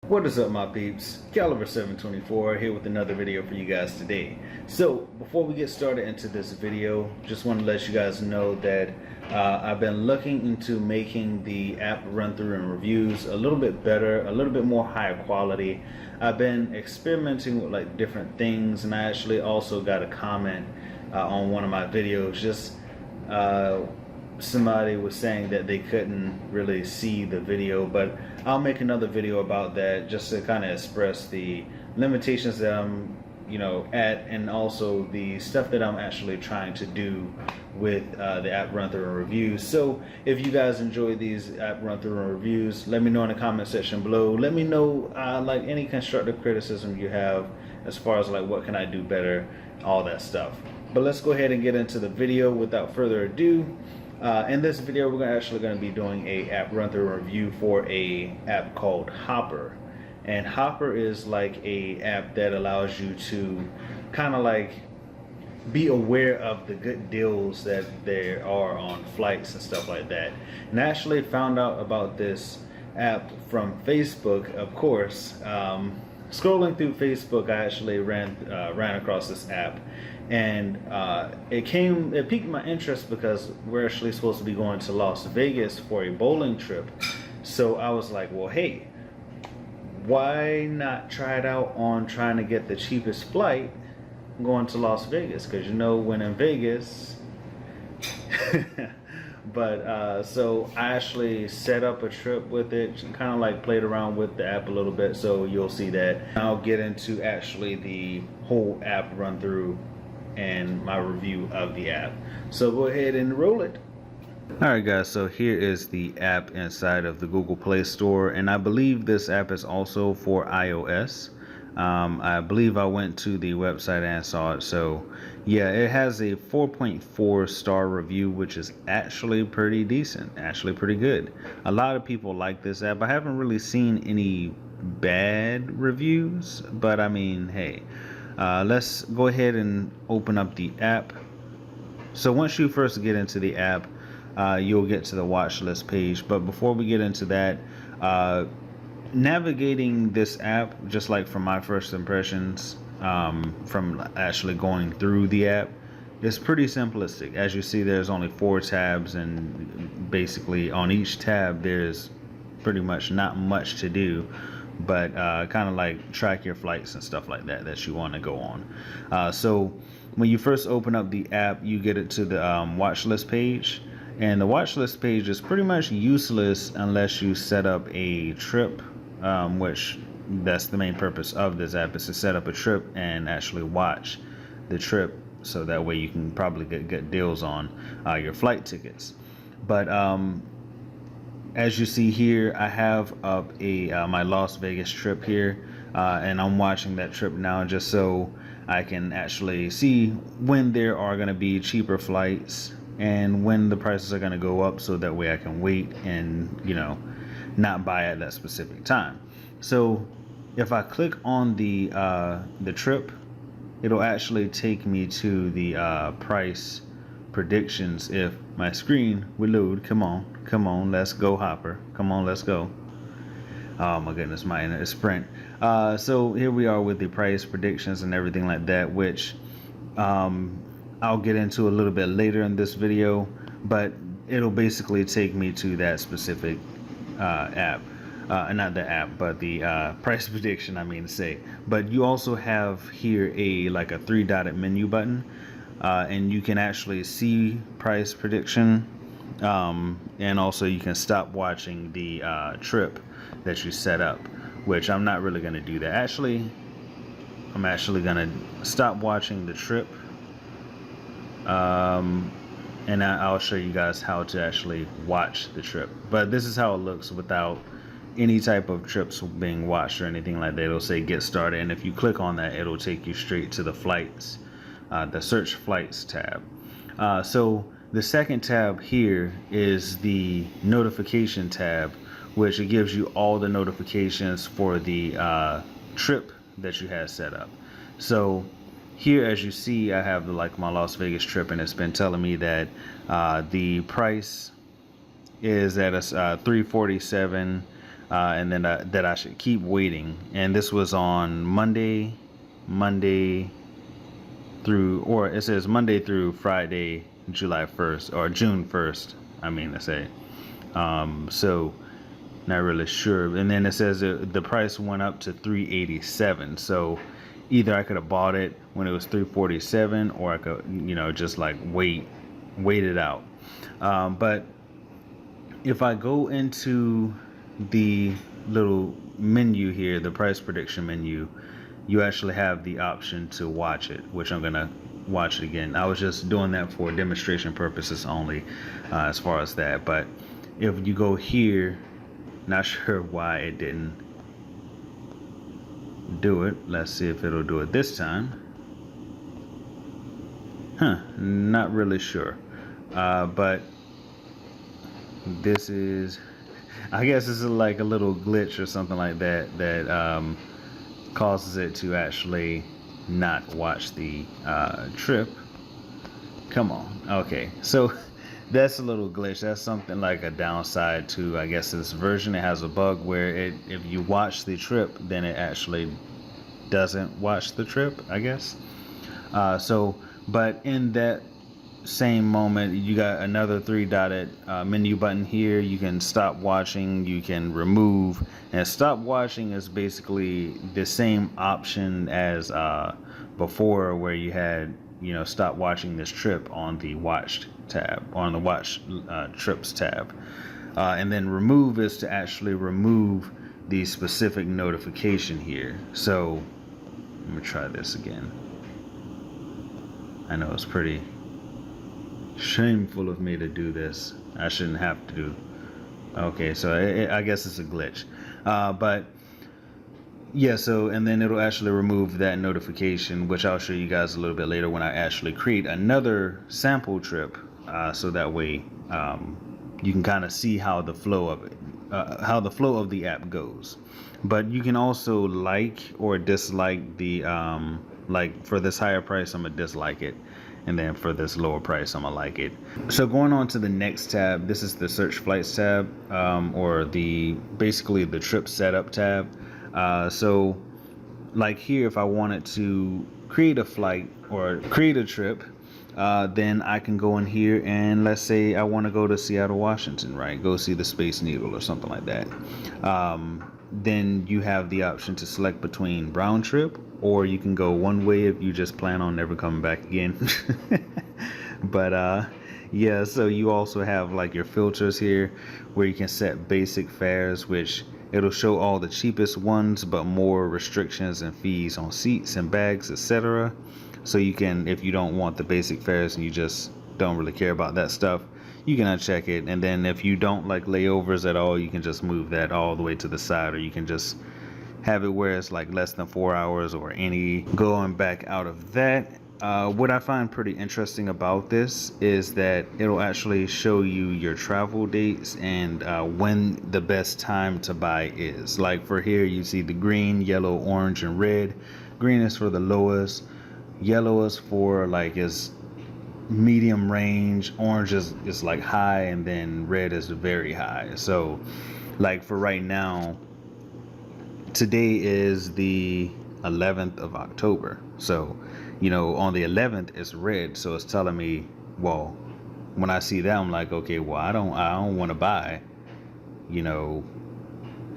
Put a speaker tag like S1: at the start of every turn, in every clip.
S1: What is up, my peeps? Caliber 724 here with another video for you guys today. So before we get started into this video, just want to let you guys know that I've been looking into making the app run through and reviews a little bit better, a little bit more higher quality. I've been experimenting with like different things, and I actually also got a comment on one of my videos. Just somebody was saying that they couldn't really see the video, but I'll make another video about that just to kind of express the limitations that I'm at, and also the stuff that I'm actually trying to do with the app run through and reviews. So if you guys enjoy these app run through and reviews, let me know in the comment section below. Let me know like any constructive criticism you have as far as like what can I do better, all that stuff. But let's go ahead and get into the video without further ado. In this video, we're actually going to be doing a app run through review for a app called Hopper. And Hopper is like a app that allows you to kind of like be aware of the good deals that there are on flights and stuff like that. And I actually found out about this app from Facebook, of course. Scrolling through Facebook, I actually ran across this app, and it piqued my interest because we're actually supposed to be going to Las Vegas for a bowling trip. So I was like, well, hey, why not try it out on trying to get the cheapest flight going to Las Vegas? Because when in Vegas. But so I actually set up a trip with it, kind of like played around with the app a little bit, so you'll see that. I'll get into actually the whole app run through and my review of the app. So go ahead and roll it. Alright guys, so here is the app inside of the Google Play Store, and I believe this app is also for iOS. I believe I went to the website and saw it. So yeah, it has a 4.4 star review, which is actually pretty decent, actually pretty good. A lot of people like this app. I haven't really seen any bad reviews, but I mean, hey, let's go ahead and open up the app. So once you first get into the app, you'll get to the watch list page. But before we get into that, navigating this app, just like from my first impressions, from actually going through the app, is pretty simplistic. As you see, there's only 4 tabs, and basically on each tab there's pretty much not much to do, but kind of like track your flights and stuff like that you want to go on. So when you first open up the app, you get it to the watch list page, and the watch list page is pretty much useless unless you set up a trip, which that's the main purpose of this app, is to set up a trip and actually watch the trip, so that way you can probably get deals on your flight tickets. But as you see here, I have up my Las Vegas trip here, and I'm watching that trip now just so I can actually see when there are going to be cheaper flights and when the prices are going to go up, so that way I can wait and not buy at that specific time. So if I click on the trip, it'll actually take me to the price predictions. If my screen will load, come on, let's go, Hopper, come on, let's go. Oh my goodness, my internet is sprint. So here we are with the price predictions and everything like that, which I'll get into a little bit later in this video, but it'll basically take me to that specific app, not the app, but the price prediction, I mean to say. But you also have here like a 3-dotted menu button, and you can actually see price prediction, and also you can stop watching the trip that you set up, which I'm not really going to do that. Actually, I'm actually going to stop watching the trip, and I'll show you guys how to actually watch the trip. But this is how it looks without any type of trips being watched or anything like that. It'll say get started, and if you click on that, it'll take you straight to the flights, the search flights tab. So the second tab here is the notification tab, which it gives you all the notifications for the trip that you had set up. So here, as you see, I have my Las Vegas trip, and it's been telling me that the price is at a $347 and then that I should keep waiting. And this was on Monday through, or it says Monday through Friday, July 1st or June 1st. I mean to say. So not really sure. And then it says the price went up to 387. So either I could have bought it when it was 347, or I could, just like wait it out. But if I go into the little menu here, the price prediction menu, you actually have the option to watch it, which I'm gonna watch it again. I was just doing that for demonstration purposes only, as far as that. But if you go here, not sure why it didn't do it. Let's see if it'll do it this time. Not really sure. But this is, I guess this is like a little glitch or something like that causes it to actually not watch the trip. Come on. Okay, so that's a little glitch. That's something like a downside to, I guess, this version. It has a bug where if you watch the trip, then it actually doesn't watch the trip, I guess. But in that same moment, you got another three-dotted menu button here. You can stop watching, you can remove, and stop watching is basically the same option as before, where you had stop watching this trip on the watched tab, or on the watch trips tab. And then remove is to actually remove the specific notification here. So let me try this again. I know it's pretty shameful of me to do this. I shouldn't have to do. Okay, so I guess it's a glitch. But yeah, so, and then it'll actually remove that notification, which I'll show you guys a little bit later when I actually create another sample trip, so that way you can kind of see how the flow of it, how the flow of the app goes. But you can also like or dislike the like for this higher price, I'm gonna dislike it, and then for this lower price, I'm gonna like it. So going on to the next tab, this is the search flights tab, or basically the trip setup tab. So like here, if I wanted to create a flight or create a trip, then I can go in here and let's say I want to go to Seattle, Washington, right? Go see the Space Needle or something like that. Then you have the option to select between round trip, or you can go one way if you just plan on never coming back again. But yeah, so you also have like your filters here where you can set basic fares, which it'll show all the cheapest ones, but more restrictions and fees on seats and bags, etc. So you can, if you don't want the basic fares and you just don't really care about that stuff, you can uncheck it. And then if you don't like layovers at all, you can just move that all the way to the side, or you can just have it where it's like less than 4 hours or any going back out of that. What I find pretty interesting about this is that it'll actually show you your travel dates and when the best time to buy is. Like for here, you see the green, yellow, orange, and red. Green is for the lowest, yellow is for like is medium range, orange is like high, and then red is very high. So like for right now, today is the 11th of October. So on the 11th it's red, so it's telling me, well, when I see that, I'm like, okay, well, I don't want to buy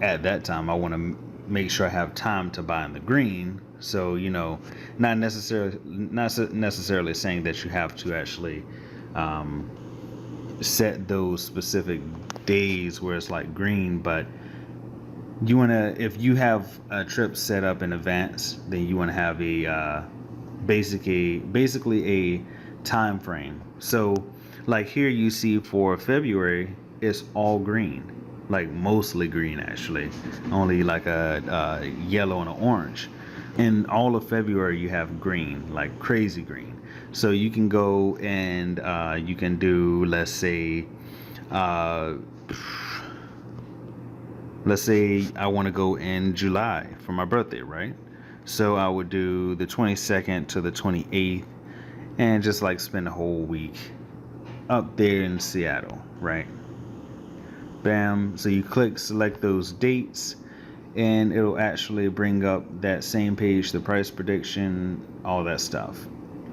S1: at that time. I want to make sure I have time to buy in the green. So not necessarily saying that you have to actually set those specific days where it's like green, but you want to, if you have a trip set up in advance, then you want to have a basically a time frame. So like here you see for February, it's all green, like mostly green actually, only like a yellow and an orange. In all of February you have green, like crazy green. So you can go and you can do, let's say I want to go in July for my birthday, right? So I would do the 22nd to the 28th and just like spend a whole week up there in Seattle, right? Bam. So you select those dates, and it'll actually bring up that same page, the price prediction, all that stuff.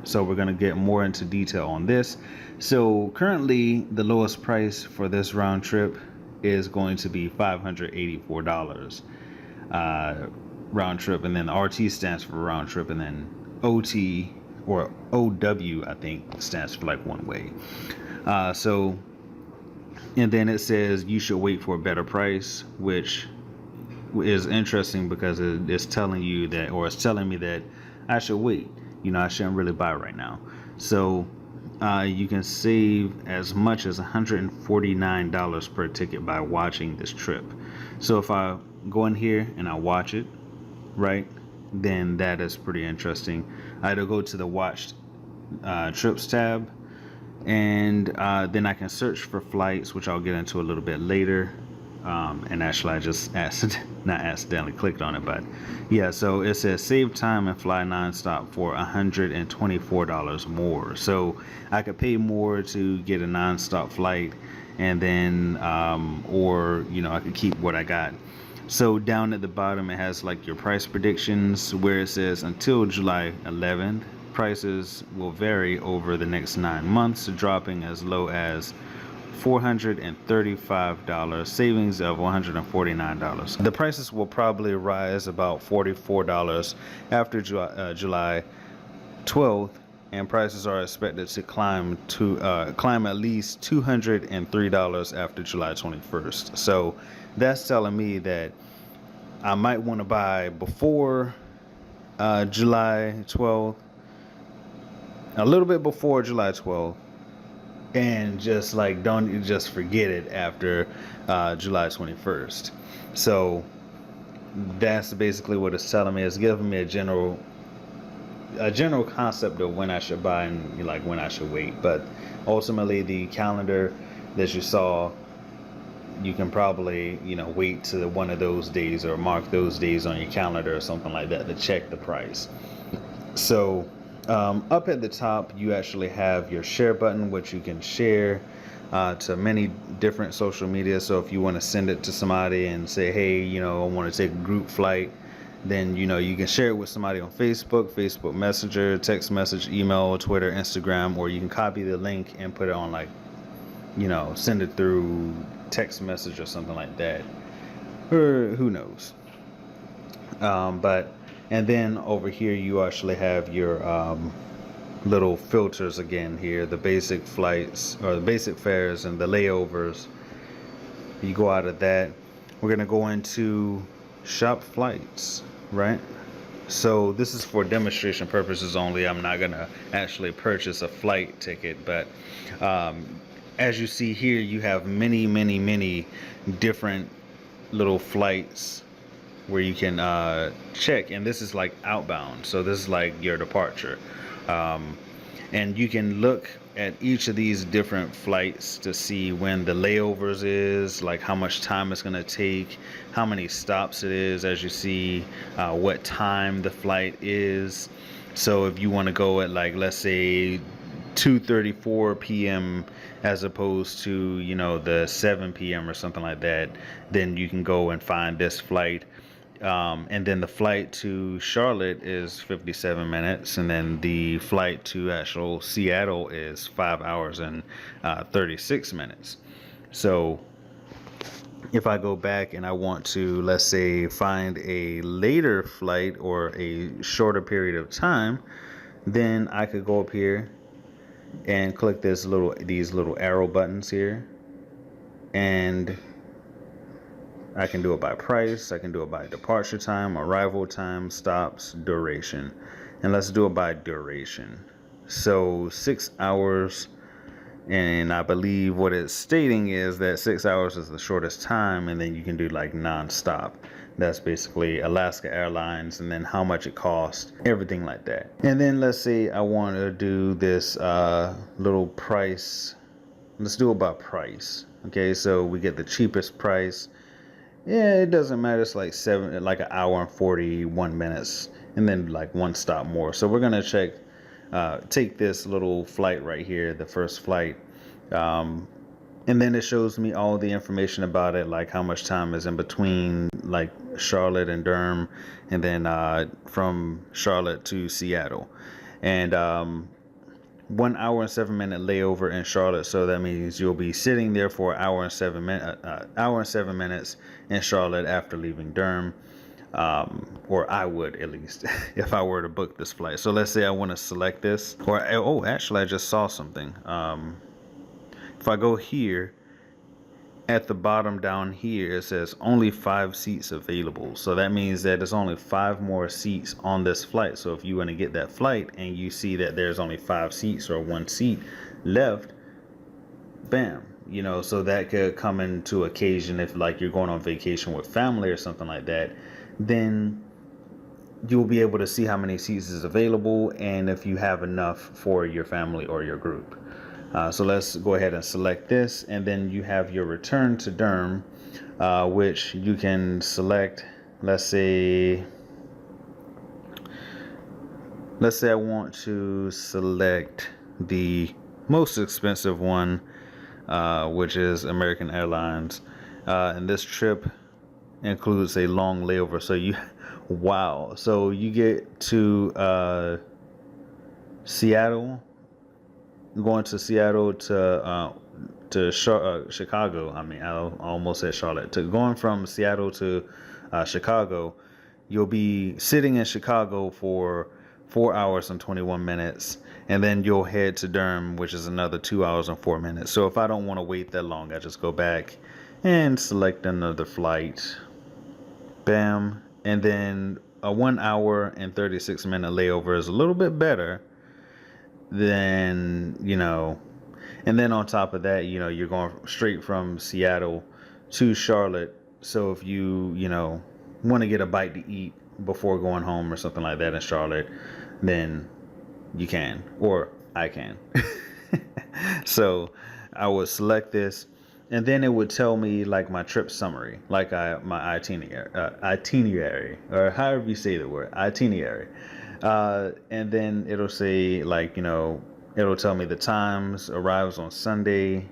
S1: So we're going to get more into detail on this. So currently the lowest price for this round trip is going to be $584 round trip, and then the RT stands for round trip, and then OT or OW I think stands for like one way. And then it says you should wait for a better price, which is interesting because it's telling you that, or it's telling me that I should wait. I shouldn't really buy right now. So you can save as much as $149 per ticket by watching this trip. So if I go in here and I watch it, right, then that is pretty interesting. I either go to the watched trips tab, and then I can search for flights, which I'll get into a little bit later. And actually I just not accidentally clicked on it, but yeah, so it says save time and fly nonstop for $124 more. So I could pay more to get a nonstop flight, and then or I could keep what I got. So down at the bottom it has like your price predictions, where it says until July 11th, prices will vary over the next 9 months, dropping as low as $435, savings of $149. The prices will probably rise about $44 after July 12th, and prices are expected to climb at least $203 after July 21st. So that's telling me that I might want to buy before July 12th, a little bit before July 12th, and just like don't just forget it after July 21st. So that's basically what it's telling me. It's giving me a general concept of when I should buy and like when I should wait. But ultimately, the calendar that you saw, you can probably wait to one of those days or mark those days on your calendar or something like that to check the price. So up at the top, you actually have your share button, which you can share to many different social media. So if you want to send it to somebody and say, hey, I want to take a group flight, then you can share it with somebody on Facebook Messenger, text message, email, Twitter, Instagram, or you can copy the link and put it on send it through text message or something like that, or who knows. And then over here you actually have your little filters again here, the basic flights or the basic fares and the layovers. You go out of that, we're gonna go into shop flights, right? So this is for demonstration purposes only. I'm not gonna actually purchase a flight ticket, but as you see here, you have many different little flights where you can check, and this is like outbound, so this is like your departure, and you can look at each of these different flights to see when the layovers is, like how much time it's going to take, how many stops it is, as you see, what time the flight is. So if you want to go at like, let's say 2:34 p.m. as opposed to the 7 p.m. or something like that, then you can go and find this flight. And then the flight to Charlotte is 57 minutes, and then the flight to actual Seattle is 5 hours and 36 minutes. So if I go back and I want to, let's say, find a later flight or a shorter period of time, then I could go up here and click these little arrow buttons here, and I can do it by price, I can do it by departure time, arrival time, stops, duration. And let's do it by duration. So 6 hours, and I believe what it's stating is that 6 hours is the shortest time, and then you can do like non-stop. That's basically Alaska Airlines, and then how much it costs, everything like that. And then let's say I want to do this little price. Let's do it by price. Okay, so we get the cheapest price. Yeah, it doesn't matter. It's like an hour and 41 minutes, and then like one stop more. So we're gonna take this little flight right here, the first flight, And then it shows me all the information about it, like how much time is in between, like Charlotte and Durham, and then from Charlotte to Seattle. And 1 hour and 7 minute layover in Charlotte, so that means you'll be sitting there for an hour and 7 minutes in Charlotte after leaving Durham. Or I would, at least, if I were to book this flight. So let's say I want to select this, or oh, actually, I just saw something. If I go here, at the bottom down here, it says only 5 seats available. So that means that there's only 5 more seats on this flight. So if you want to get that flight and you see that there's only 5 seats or 1 seat left, bam, so that could come into occasion if like you're going on vacation with family or something like that. Then you'll be able to see how many seats is available and if you have enough for your family or your group. So let's go ahead and select this, and then you have your return to Durham, which you can select. Let's say I want to select the most expensive one, which is American Airlines, and this trip includes a long layover. So so you get to Seattle. Going to Seattle to Chicago. I mean, I almost said Charlotte. Going from Seattle to Chicago, you'll be sitting in Chicago for 4 hours and 21 minutes, and then you'll head to Durham, which is another 2 hours and 4 minutes. So if I don't want to wait that long, I just go back and select another flight. Bam. And then a 1 hour and 36 minute layover is a little bit better than, and then on top of that, you're going straight from Seattle to Charlotte. So if you want to get a bite to eat before going home or something like that in Charlotte, then you can, or I can. So I would select this, and then it would tell me like my trip summary, like my itinerary, or however you say the word, itinerary. And then it'll say like, it'll tell me the times, arrives on Sunday,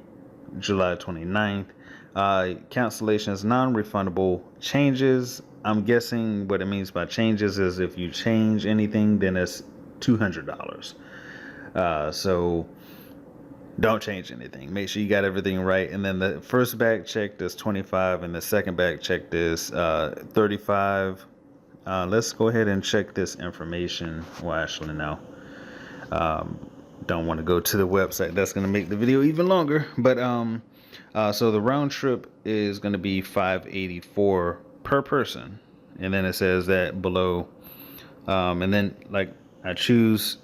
S1: July 29th. Cancellations, non-refundable. Changes, I'm guessing what it means by changes is if you change anything, then it's $200. So don't change anything. Make sure you got everything right. And then the first bag checked is 25, and the second bag checked is 35. Let's go ahead and check this information. Well, actually, no. Don't want to go to the website. That's going to make the video even longer. But so the round trip is going to be $584 per person, and then it says that below. And then like I choose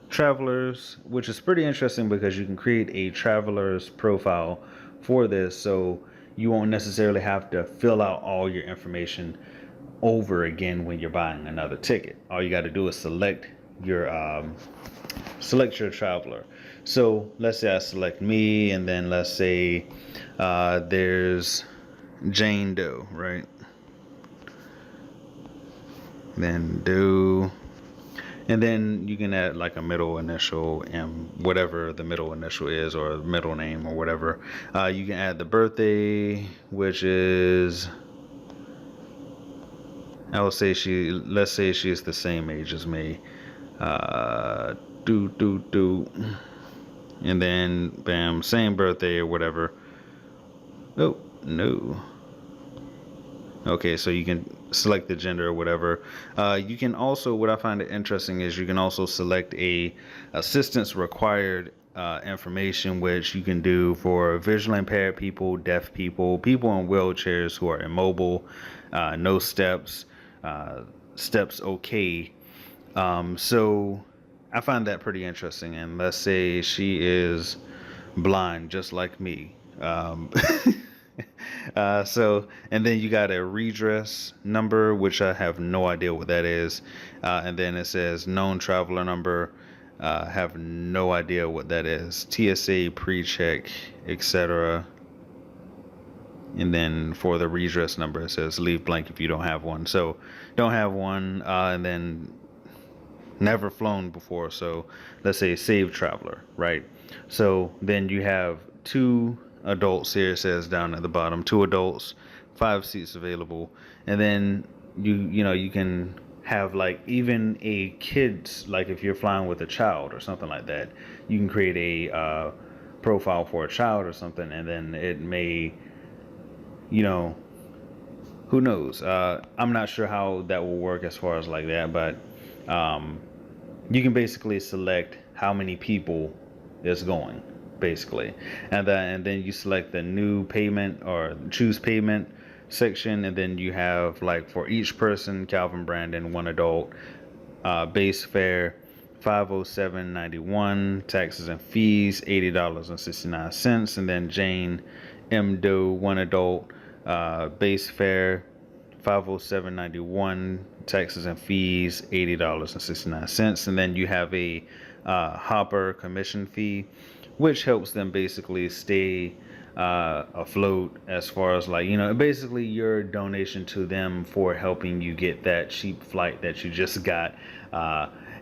S1: travelers, which is pretty interesting because you can create a traveler's profile for this, so you won't necessarily have to fill out all your information over again when you're buying another ticket. All you got to do is select your traveler. So let's say I select me, and then let's say there's Jane Doe, right? Then Doe, and then you can add like a middle initial and whatever the middle initial is, or middle name or whatever. You can add the birthday, which is, let's say she's the same age as me. And then bam, same birthday or whatever. Oh no. Okay, so you can select the gender or whatever. You can also, what I find interesting is you can also select a assistance required information, which you can do for visually impaired people, deaf people, people in wheelchairs who are immobile, no steps, steps okay. So I find that pretty interesting. And let's say she is blind, just like me. So, and then you got a redress number, which I have no idea what that is. And then it says known traveler number. Have no idea what that is. TSA pre-check, etc. And then for the redress number, it says leave blank if you don't have one. So don't have one, and then never flown before. So let's say save traveler, right? So then you have two adults here. It says down at the bottom, 2 adults, 5 seats available. And then you can have like even a kids, like if you're flying with a child or something like that, you can create a profile for a child or something, and then it may, you know, who knows? I'm not sure how that will work as far as like that, but um, you can basically select how many people is going, basically, and then you select the new payment or choose payment section, and then you have like for each person, Calvin Brandon, 1 adult, base fare 507.91, taxes and fees $80.69, and then Jane M. Doe, 1 adult, base fare 507.91, taxes and fees $80.69, and then you have a hopper commission fee, which helps them basically stay afloat, as far as like, basically your donation to them for helping you get that cheap flight that you just got.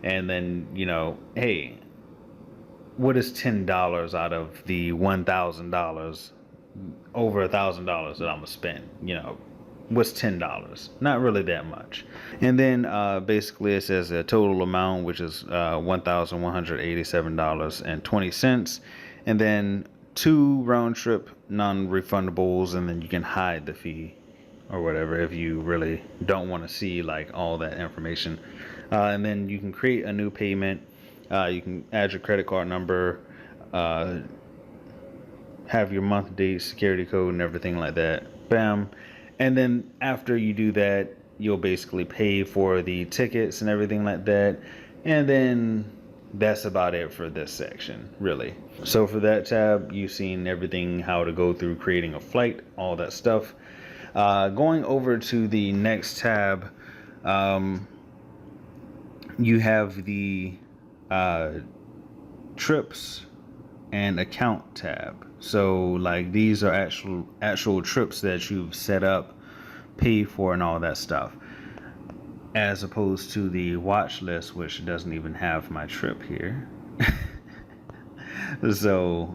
S1: And then, hey, what is $10 out of the $1,000, over $1,000 that I'm gonna spend? What's $10? Not really that much. And then basically it says a total amount, which is $1,187.20, and then 2 round trip non-refundables, and then you can hide the fee or whatever if you really don't want to see like all that information. And then you can create a new payment. You can add your credit card number, have your month, date, security code, and everything like that. Bam. And then after you do that, you'll basically pay for the tickets and everything like that. And then that's about it for this section, really. So for that tab, you've seen everything, how to go through creating a flight, all that stuff. Going over to the next tab, you have the trips and account tab. So like these are actual trips that you've set up, paid for, and all that stuff, as opposed to the watch list, which doesn't even have my trip here. So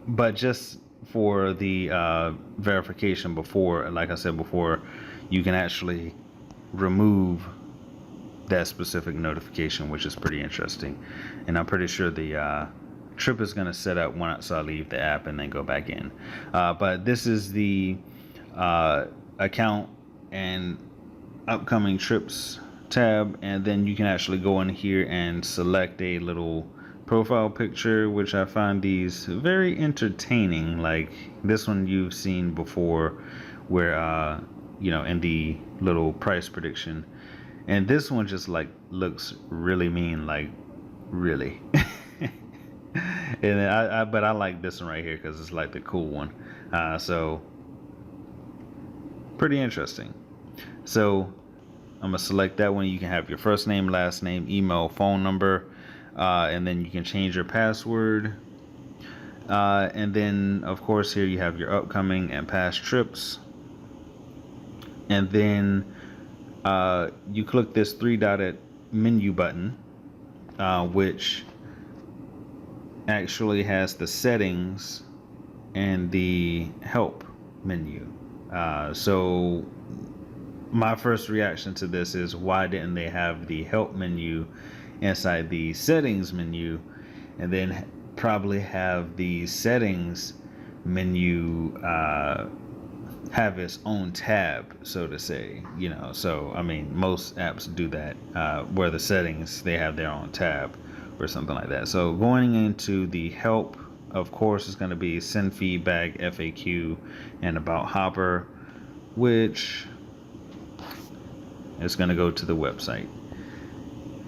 S1: but just for the verification before, like I said before, you can actually remove that specific notification, which is pretty interesting. And I'm pretty sure the trip is going to set up once I leave the app and then go back in. But this is the account and upcoming trips tab, and then you can actually go in here and select a little profile picture, which I find these very entertaining. Like this one you've seen before, where in the little price prediction, and this one just like looks really mean, like really. And but I like this one right here because it's like the cool one. So pretty interesting. So I'm gonna select that one. You can have your first name, last name, email, phone number, and then you can change your password. And then of course here you have your upcoming and past trips. And then you click this 3-dotted menu button, which actually has the settings and the help menu. So my first reaction to this is, why didn't they have the help menu inside the settings menu, and then probably have the settings menu have its own tab, so to say? So I mean, most apps do that, where the settings, they have their own tab or something like that. So going into the help, of course, is going to be send feedback, FAQ, and about Hopper, which is going to go to the website.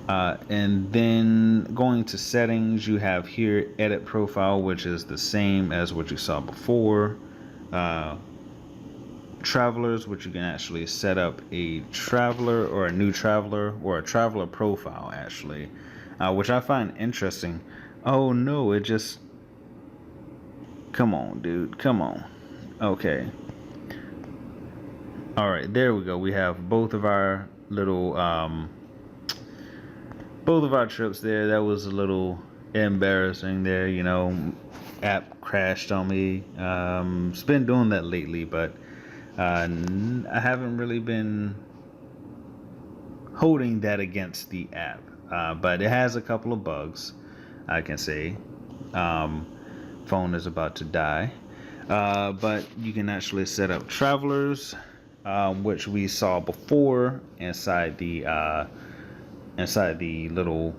S1: And then going to settings, you have here edit profile, which is the same as what you saw before. Travelers, which you can actually set up a traveler or a new traveler or a traveler profile, actually, which I find interesting. Oh no, it just, come on, dude, come on. Okay. All right, there we go. We have both of our little both of our trips there. That was a little embarrassing there, app crashed on me. It's been doing that lately, but I haven't really been holding that against the app. But it has a couple of bugs, I can say. Phone is about to die. But you can actually set up travelers, which we saw before inside the little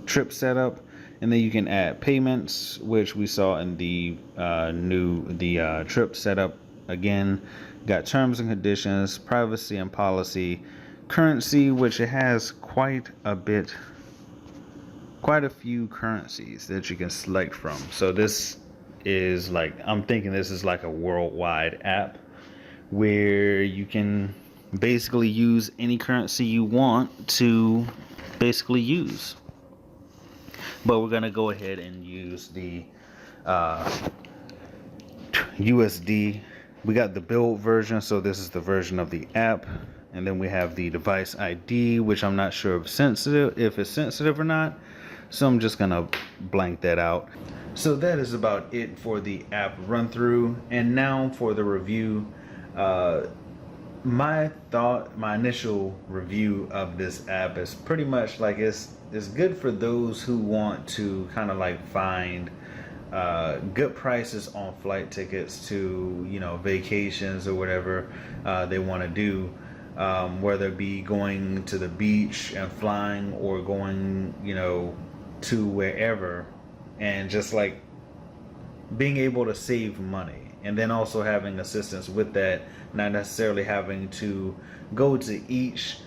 S1: trip setup, and then you can add payments, which we saw in the trip setup again. Got terms and conditions, privacy and policy, currency, which it has quite a few currencies that you can select from. So this is like, I'm thinking this is like a worldwide app where you can basically use any currency you want to basically use. But we're gonna go ahead and use the USD. We got the build version, so this is the version of the app, and then we have the device ID, which I'm not sure if it's sensitive or not, so I'm just gonna blank that out. So that is about it for the app run through, and now for the review. My initial review of this app is pretty much like it's good for those who want to kind of like find good prices on flight tickets to, vacations or whatever they want to do, whether it be going to the beach and flying, or going, to wherever, and just like being able to save money, and then also having assistance with that, not necessarily having to go to each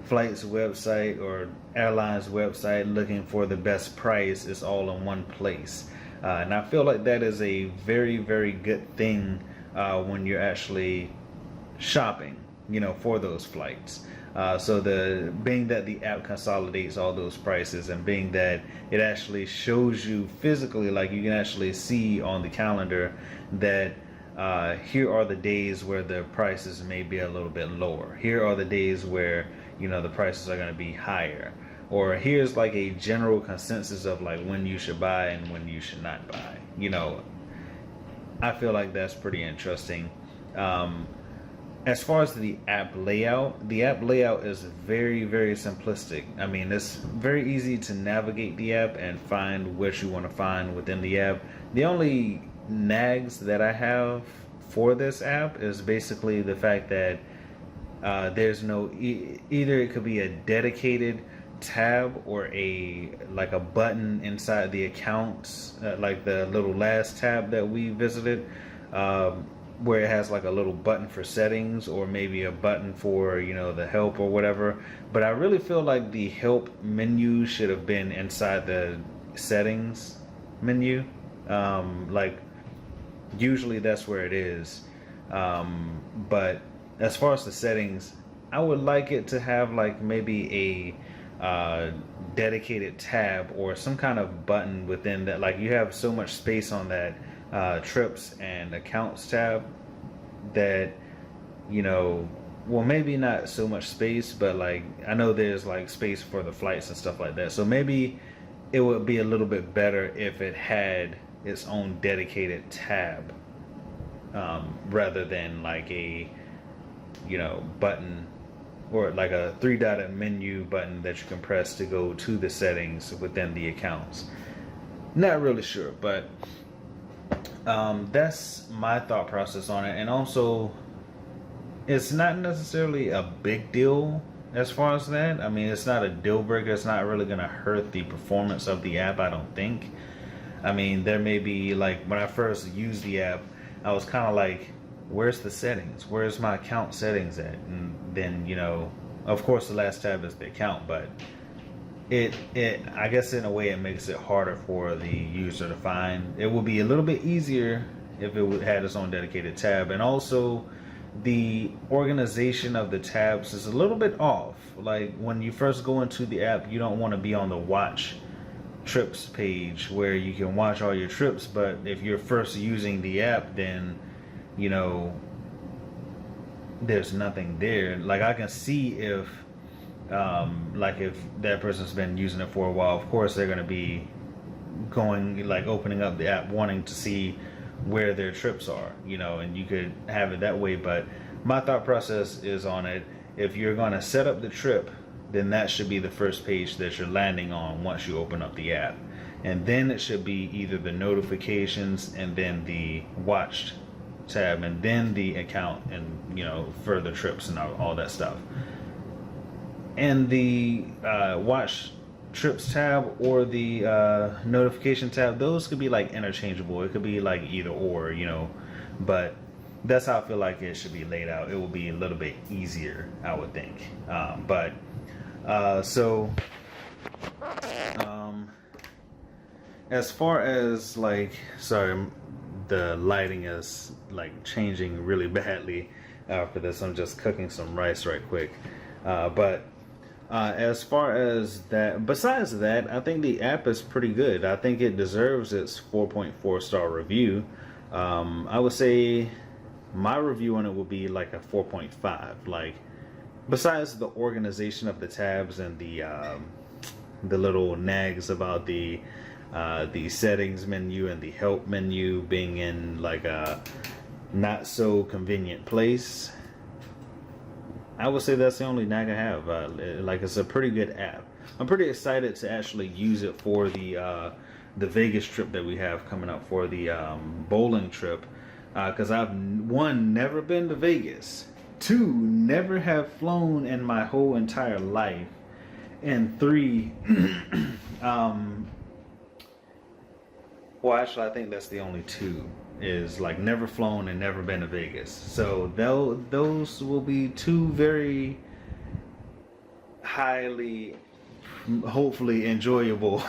S1: flight's website or airline's website looking for the best price. Is all in one place. And I feel like that is a very, very good thing when you're actually shopping, for those flights. So being that the app consolidates all those prices, and being that it actually shows you physically, like you can actually see on the calendar that here are the days where the prices may be a little bit lower. Here are the days where, the prices are going to be higher. Or here's like a general consensus of like when you should buy and when you should not buy. I feel like that's pretty interesting. As far as the app layout is very, very simplistic. I mean, it's very easy to navigate the app and find what you want to find within the app. The only nags that I have for this app is basically the fact that there's no either it could be a dedicated tab or a button inside the accounts, like the little last tab that we visited, where it has like a little button for settings, or maybe a button for the help or whatever. But I really feel like the help menu should have been inside the settings menu. Like usually that's where it is, but as far as the settings, I would like it to have like maybe a dedicated tab or some kind of button within that. Like you have so much space on that trips and accounts tab that well, maybe not so much space, but like I know there's like space for the flights and stuff like that, so maybe it would be a little bit better if it had its own dedicated tab, rather than like a button, or like a three-dotted menu button that you can press to go to the settings within the accounts. Not really sure, but that's my thought process on it. And also, it's not necessarily a big deal as far as that. I mean, it's not a deal breaker. It's not really going to hurt the performance of the app, I don't think. I mean, there may be, like, when I first used the app, I was kind of like, where's the settings? Where's my account settings at? And then, of course the last tab is the account, but it I guess in a way it makes it harder for the user to find. It would be a little bit easier if it had its own dedicated tab. And also the organization of the tabs is a little bit off. Like when you first go into the app, you don't want to be on the watch trips page where you can watch all your trips. But if you're first using the app, then there's nothing there. Like I can see if if that person's been using it for a while, of course they're going to be going, like opening up the app, wanting to see where their trips are, and you could have it that way. But my thought process is on it, if you're going to set up the trip, then that should be the first page that you're landing on once you open up the app. And then it should be either the notifications and then the watched tab and then the account and further trips and all that stuff. And the watch trips tab or the notification tab, those could be like interchangeable. It could be like either or, but that's how I feel like it should be laid out. It will be a little bit easier, I would think. As far as like, sorry, the lighting is like changing really badly for this. I'm just cooking some rice right quick. As far as that, besides that, I think the app is pretty good. I think it deserves its 4.4 star review. I would say my review on it would be like a 4.5. Like, besides the organization of the tabs and the little nags about the settings menu and the help menu being in like a not so convenient place, I would say that's the only nag I have. Like, it's a pretty good app. I'm pretty excited to actually use it for the Vegas trip that we have coming up, for the bowling trip, because I've, one, never been to Vegas, two, never have flown in my whole entire life, and three, well, actually, I think that's the only two, is like never flown and never been to Vegas. So those will be two very highly, hopefully enjoyable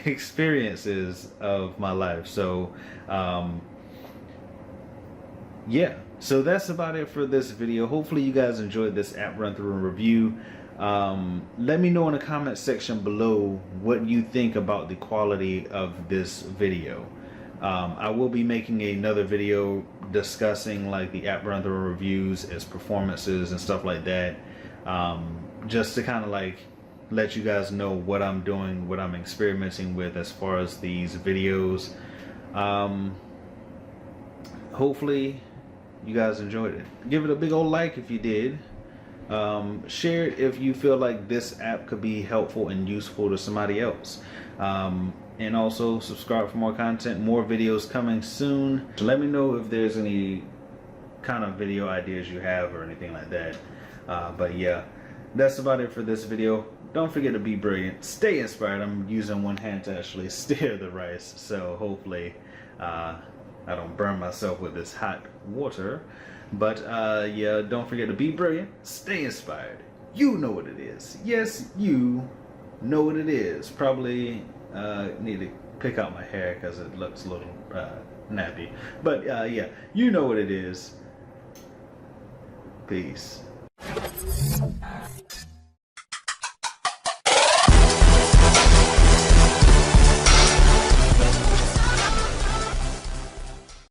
S1: experiences of my life. So yeah, so that's about it for this video. Hopefully you guys enjoyed this app run through and review. Let me know in the comment section below what you think about the quality of this video. I will be making another video discussing like the app run through reviews, its performances and stuff like that, just to kind of like let you guys know what I'm doing, what I'm experimenting with as far as these videos. Hopefully you guys enjoyed it. Give it a big old like if you did. Share it if you feel like this app could be helpful and useful to somebody else. And also subscribe for more content, more videos coming soon. Let me know if there's any kind of video ideas you have or anything like that. But yeah, that's about it for this video. Don't forget to be brilliant, stay inspired. I'm using one hand to actually stir the rice, so hopefully I don't burn myself with this hot water. But yeah, don't forget to be brilliant, stay inspired. You know what it is. Yes, you know what it is. Probably need to pick out my hair because it looks a little nappy. But yeah, you know what it is. Peace.